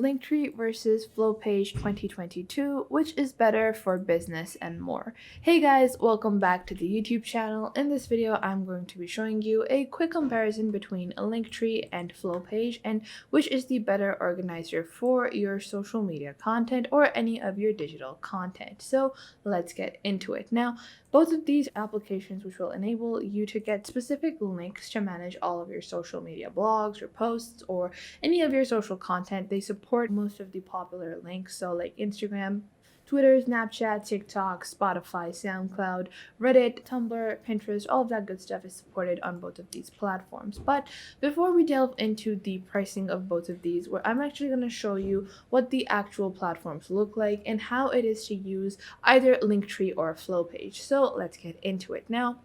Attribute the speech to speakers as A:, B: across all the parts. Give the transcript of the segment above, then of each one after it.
A: Linktree versus Flowpage 2022, which is better for business and more. Hey guys, welcome back to the YouTube channel. In this video, I'm going to be showing you a quick comparison between a Linktree and Flowpage and which is the better organizer for your social media content or any of your digital content. So let's get into it. Now, both of these applications which will enable you to get specific links to manage all of your social media blogs or posts or any of your social content. They support most of the popular links, so like Instagram, Twitter, Snapchat, TikTok, Spotify, SoundCloud, Reddit, Tumblr, Pinterest, all of that good stuff is supported on both of these platforms. But before we delve into the pricing of both of these, where I'm actually going to show you what the actual platforms look like and how it is to use either Linktree or Flowpage. So let's get into it now.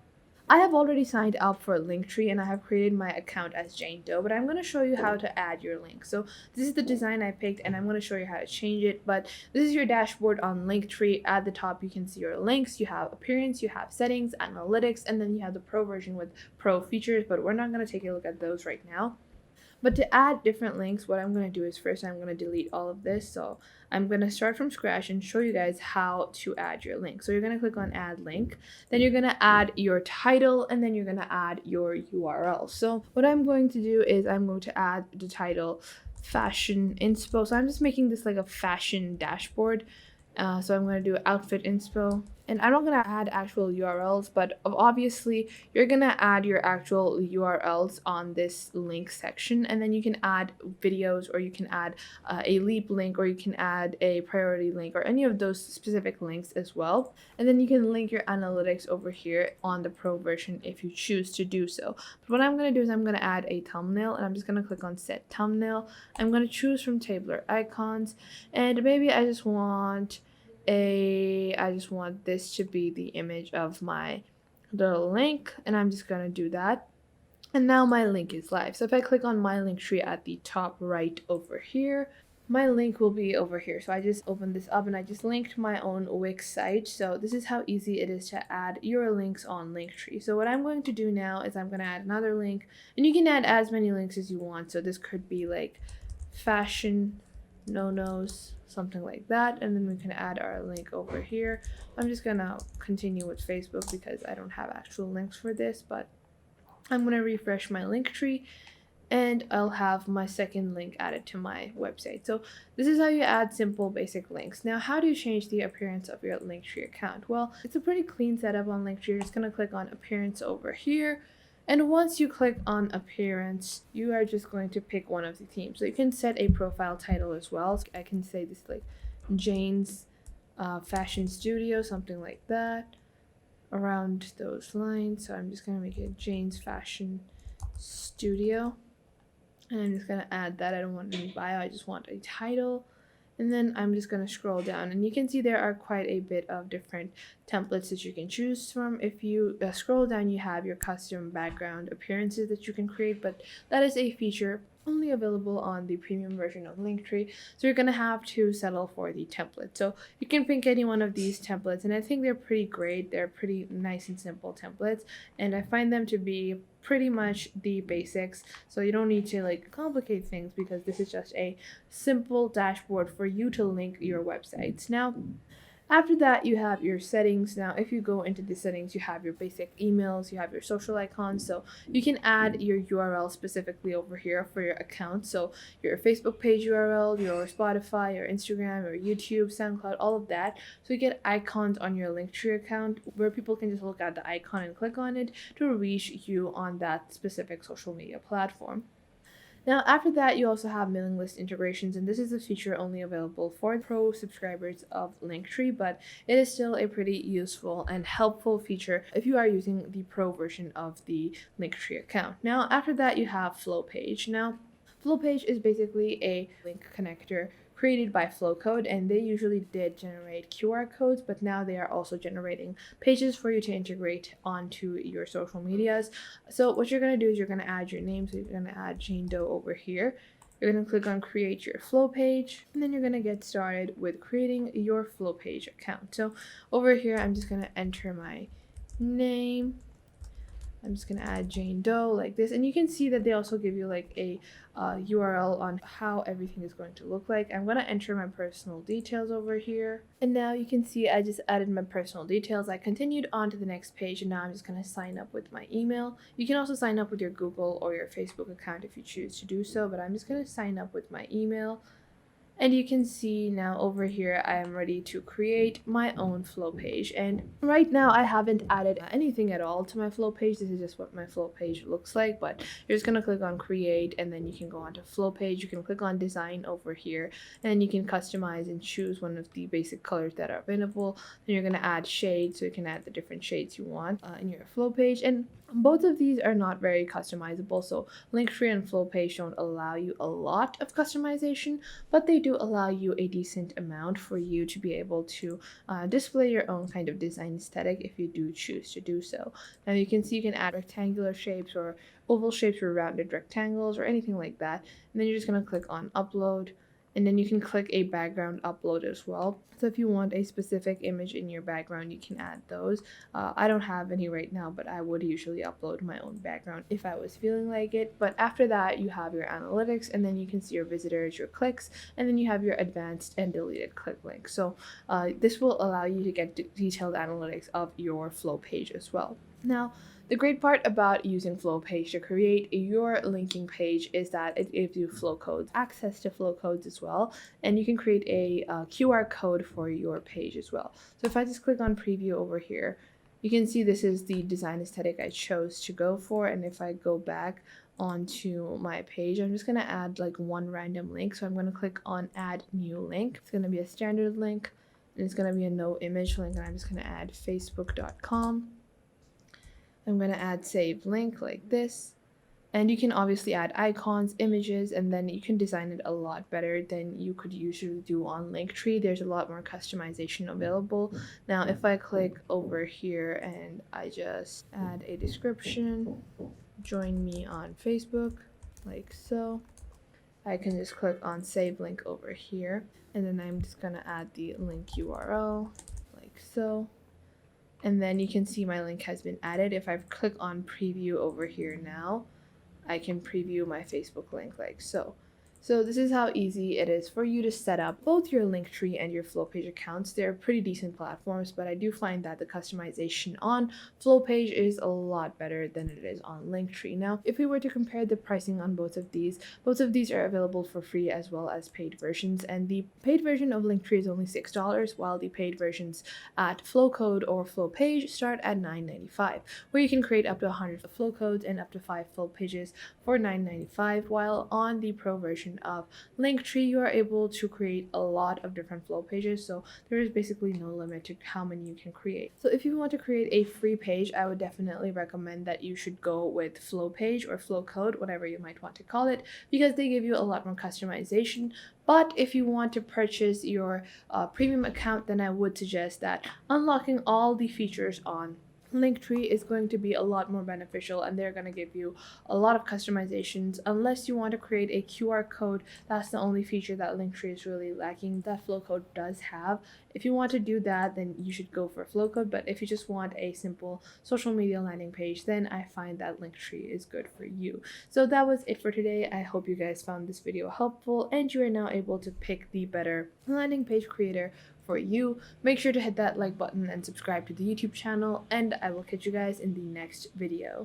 A: I have already signed up for Linktree and I have created my account as Jane Doe, but I'm going to show you how to add your link. So this is the design I picked and I'm going to show you how to change it, but this is your dashboard on Linktree. At the top you can see your links, you have appearance, you have settings, analytics, and then you have the pro version with pro features, but we're not going to take a look at those right now. But to add different links, what I'm going to do is first I'm going to delete all of this. So I'm going to start from scratch and show you guys how to add your link. So you're going to click on add link, then you're going to add your title, and then you're going to add your URL. So what I'm going to do is I'm going to add the title fashion inspo. So I'm just making this like a fashion dashboard. So I'm going to do outfit inspo, and I'm not going to add actual URLs, but obviously you're going to add your actual URLs on this link section, and then you can add videos, or you can add a leap link, or you can add a priority link, or any of those specific links as well. And then you can link your analytics over here on the pro version if you choose to do so. But what I'm going to do is I'm going to add a thumbnail, and I'm just going to click on set thumbnail. I'm going to choose from tabular icons, and maybe I just want this to be the image of my little link, and I'm just gonna do that. And now my link is live. So if I click on my link tree at the top right over here, my link will be over here. So I just opened this up and I just linked my own Wix site. So this is how easy it is to add your links on Linktree. So what I'm going to do now is I'm going to add another link, and you can add as many links as you want. So this could be like fashion no-nos, something like that, and then we can add our link over here. I'm just gonna continue with Facebook because I don't have actual links for this, but I'm gonna refresh my link tree and I'll have my second link added to my website. So this is how you add simple basic links. Now, how do you change the appearance of your Linktree account? Well, it's a pretty clean setup on Linktree. You're just gonna click on appearance over here. And once you click on appearance, you are just going to pick one of the themes. So you can set a profile title as well. So I can say this like Jane's Fashion Studio, something like that, around those lines. So I'm just going to make it Jane's Fashion Studio. And I'm just going to add that. I don't want any bio, I just want a title. And then I'm just going to scroll down, and you can see there are quite a bit of different templates that you can choose from. If you scroll down, you have your custom background appearances that you can create, but that is a feature only available on the premium version of Linktree. So you're going to have to settle for the template. So you can pick any one of these templates, and I think they're pretty great. They're pretty nice and simple templates, and I find them to be pretty much the basics. So you don't need to like complicate things because this is just a simple dashboard for you to link your websites. Now, after that, you have your settings. Now, if you go into the settings, you have your basic emails, you have your social icons. So you can add your URL specifically over here for your account. So your Facebook page URL, your Spotify, your Instagram, your YouTube, SoundCloud, all of that. So you get icons on your Linktree account where people can just look at the icon and click on it to reach you on that specific social media platform. Now, after that, you also have mailing list integrations, and this is a feature only available for pro subscribers of Linktree, but it is still a pretty useful and helpful feature if you are using the pro version of the Linktree account. Now, after that, you have Flowpage. Now, Flowpage is basically a link connector created by Flowcode, and they usually did generate QR codes, but now they are also generating pages for you to integrate onto your social medias. So what you're going to do is you're going to add your name. So you're going to add Jane Doe over here. You're going to click on create your flow page, and then you're going to get started with creating your flow page account. So over here, I'm just going to enter my name, I'm just gonna add Jane Doe like this, and you can see that they also give you like a URL on how everything is going to look like. I'm gonna enter my personal details over here, and now you can see I just added my personal details. I continued on to the next page, and now I'm just gonna sign up with my email. You can also sign up with your Google or your Facebook account if you choose to do so, but I'm just gonna sign up with my email. And you can see now over here, I am ready to create my own flow page. And right now I haven't added anything at all to my flow page. This is just what my flow page looks like, but you're just gonna click on create, and then you can go on to flow page. You can click on design over here, and you can customize and choose one of the basic colors that are available. Then you're gonna add shades, so you can add the different shades you want in your flow page. And both of these are not very customizable, so Linktree and flow page don't allow you a lot of customization, but they do allow you a decent amount for you to be able to display your own kind of design aesthetic if you do choose to do so. Now you can see you can add rectangular shapes or oval shapes or rounded rectangles or anything like that, and then you're just going to click on upload, and then you can click a background upload as well. So if you want a specific image in your background, you can add those. I don't have any right now, but I would usually upload my own background if I was feeling like it. But after that, you have your analytics, and then you can see your visitors, your clicks, and then you have your advanced and deleted click links. So this will allow you to get detailed analytics of your flow page as well. Now, the great part about using flow page to create your linking page is that it gives you flow codes, access to flow codes as well, and you can create a QR code for your page as well. So if I just click on preview over here, you can see this is the design aesthetic I chose to go for, and if I go back onto my page, I'm just going to add like one random link. So I'm going to click on add new link. It's going to be a standard link, and it's going to be a no image link, and I'm just going to add facebook.com. I'm going to add save link like this, and you can obviously add icons, images, and then you can design it a lot better than you could usually do on Linktree. There's a lot more customization available. Now if I click over here and I just add a description, join me on Facebook like so, I can just click on save link over here, and then I'm just going to add the link URL like so. And then you can see my link has been added. If I click on preview over here now, I can preview my Facebook link like so. So this is how easy it is for you to set up both your Linktree and your Flowpage accounts. They're pretty decent platforms, but I do find that the customization on Flowpage is a lot better than it is on Linktree. Now, if we were to compare the pricing on both of these are available for free as well as paid versions, and the paid version of Linktree is only $6, while the paid versions at Flowcode or Flowpage start at $9.95, where you can create up to 100 flow codes and up to 5 flow pages for $9.95, while on the pro version of Linktree you are able to create a lot of different flow pages, so there is basically no limit to how many you can create. So if you want to create a free page, I would definitely recommend that you should go with Flowpage or Flowcode, whatever you might want to call it, because they give you a lot more customization. But if you want to purchase your premium account, then I would suggest that unlocking all the features on Linktree is going to be a lot more beneficial, and they're going to give you a lot of customizations. Unless you want to create a QR code, that's the only feature that Linktree is really lacking that Flowcode does have. If you want to do that, then you should go for Flowcode, but if you just want a simple social media landing page, then I find that Linktree is good for you. So that was it for today. I hope you guys found this video helpful and you are now able to pick the better landing page creator for you. Make sure to hit that like button and subscribe to the YouTube channel, and I will catch you guys in the next video.